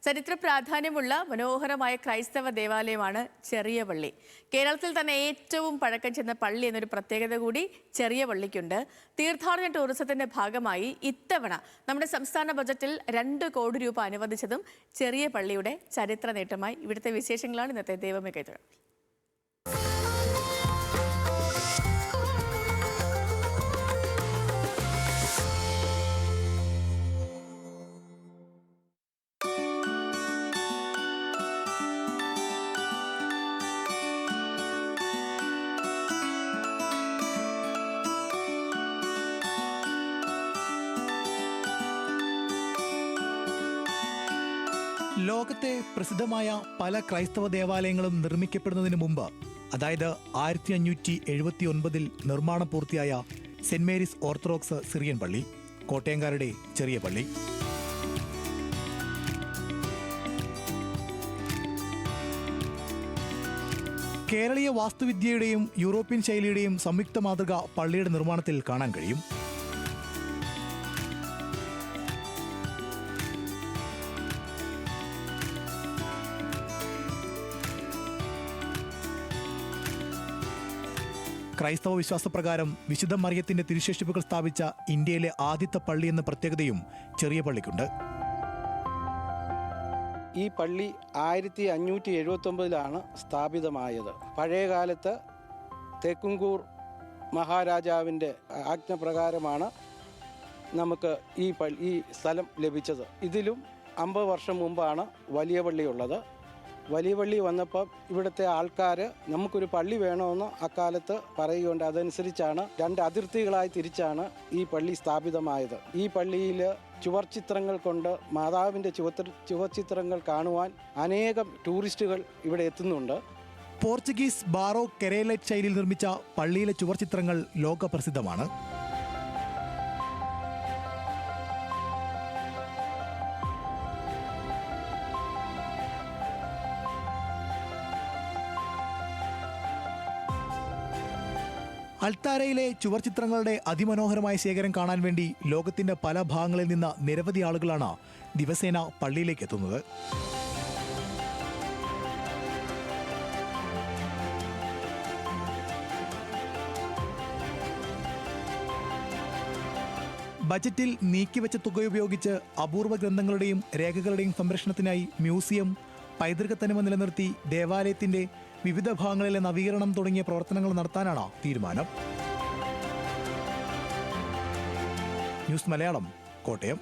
ചരിത്ര പ്രാധാന്യമുള്ള മനോഹരമായ ക്രൈസ്തവ ദേവാലയമാണ് ചെറിയ പള്ളി. കേരളത്തിൽ തന്നെ ഏറ്റവും പഴക്കം ചെന്ന പള്ളി എന്നൊരു പ്രത്യേകത കൂടി ചെറിയ പള്ളിക്കുണ്ട്. തീർത്ഥാടന ടൂറിസത്തിന്റെ ഭാഗമായി ഇത്തവണ നമ്മുടെ സംസ്ഥാന ബജറ്റിൽ 2 കോടി രൂപ അനുവദിച്ചതും ചെറിയ പള്ളിയുടെ ചരിത്ര നേട്ടമായി. ഇവിടുത്തെ വിശേഷങ്ങളാണ് ഇന്നത്തെ ദൈവമേ കൈതൊഴാം. ലോകത്തെ പ്രസിദ്ധമായ പല ക്രൈസ്തവ ദേവാലയങ്ങളും നിർമ്മിക്കപ്പെടുന്നതിന് മുമ്പ്, അതായത് 1579 നിർമ്മാണം പൂർത്തിയായ സെന്റ് മേരീസ് ഓർത്തഡോക്സ് സിറിയൻ പള്ളി, കോട്ടയംകാരുടെ ചെറിയ പള്ളി. കേരളീയ വാസ്തുവിദ്യയുടെയും യൂറോപ്യൻ ശൈലിയുടെയും സംയുക്ത മാതൃക പള്ളിയുടെ നിർമ്മാണത്തിൽ കാണാൻ കഴിയും. ക്രൈസ്തവ വിശ്വാസപ്രകാരം വിശുദ്ധ മറിയത്തിന്റെ തിരുശേഷിപ്പുകൾ സ്ഥാപിച്ച ഇന്ത്യയിലെ ആദ്യത്തെ പള്ളി എന്ന പ്രത്യേകതയും ചെറിയ പള്ളിക്കുണ്ട്. ഈ പള്ളി 1579 സ്ഥാപിതമായത്. പഴയകാലത്ത് തേക്കുംകൂർ മഹാരാജാവിൻ്റെ ആജ്ഞപ്രകാരമാണ് നമുക്ക് ഈ സ്ഥലം ലഭിച്ചത്. ഇതിലും 50 വർഷം മുമ്പാണ് വലിയ പള്ളിയുള്ളത്. വലിയ പള്ളി വന്നപ്പോൾ ഇവിടുത്തെ ആൾക്കാർ നമുക്കൊരു പള്ളി വേണമെന്ന് അക്കാലത്ത് പറയുകയുണ്ട്. അതനുസരിച്ചാണ് 2 അതിർത്തികളായി തിരിച്ചാണ് ഈ പള്ളി സ്ഥാപിതമായത്. ഈ പള്ളിയിൽ ചുവർച്ചിത്രങ്ങൾ കൊണ്ട് മാതാവിൻ്റെ ചുവർച്ചിത്രങ്ങൾ കാണുവാൻ അനേകം ടൂറിസ്റ്റുകൾ ഇവിടെ എത്തുന്നുണ്ട്. പോർച്ചുഗീസ് ബാറോ കെരേലറ്റ് ശൈലിയിൽ നിർമ്മിച്ച പള്ളിയിലെ ചുവർച്ചിത്രങ്ങൾ ലോകപ്രസിദ്ധമാണ്. അൾത്താരയിലെ ചുവർച്ചിത്രങ്ങളുടെ അതിമനോഹരമായ ശേഖരം കാണാൻ വേണ്ടി ലോകത്തിന്റെ പല ഭാഗങ്ങളിൽ നിന്ന് നിരവധി ആളുകളാണ് ദിവസേന പള്ളിയിലേക്ക് എത്തുന്നത്. ബജറ്റിൽ നീക്കിവെച്ച തുക ഉപയോഗിച്ച് അപൂർവ ഗ്രന്ഥങ്ങളുടെയും രേഖകളുടെയും സംരക്ഷണത്തിനായി മ്യൂസിയം, പൈതൃക തനിമ നിലനിർത്തി ദേവാലയത്തിന്റെ വിവിധ ഭാഗങ്ങളിലെ നവീകരണം തുടങ്ങിയ പ്രവർത്തനങ്ങൾ നടത്താനാണ് തീരുമാനം. ന്യൂസ് മലയാളം, കോട്ടയം.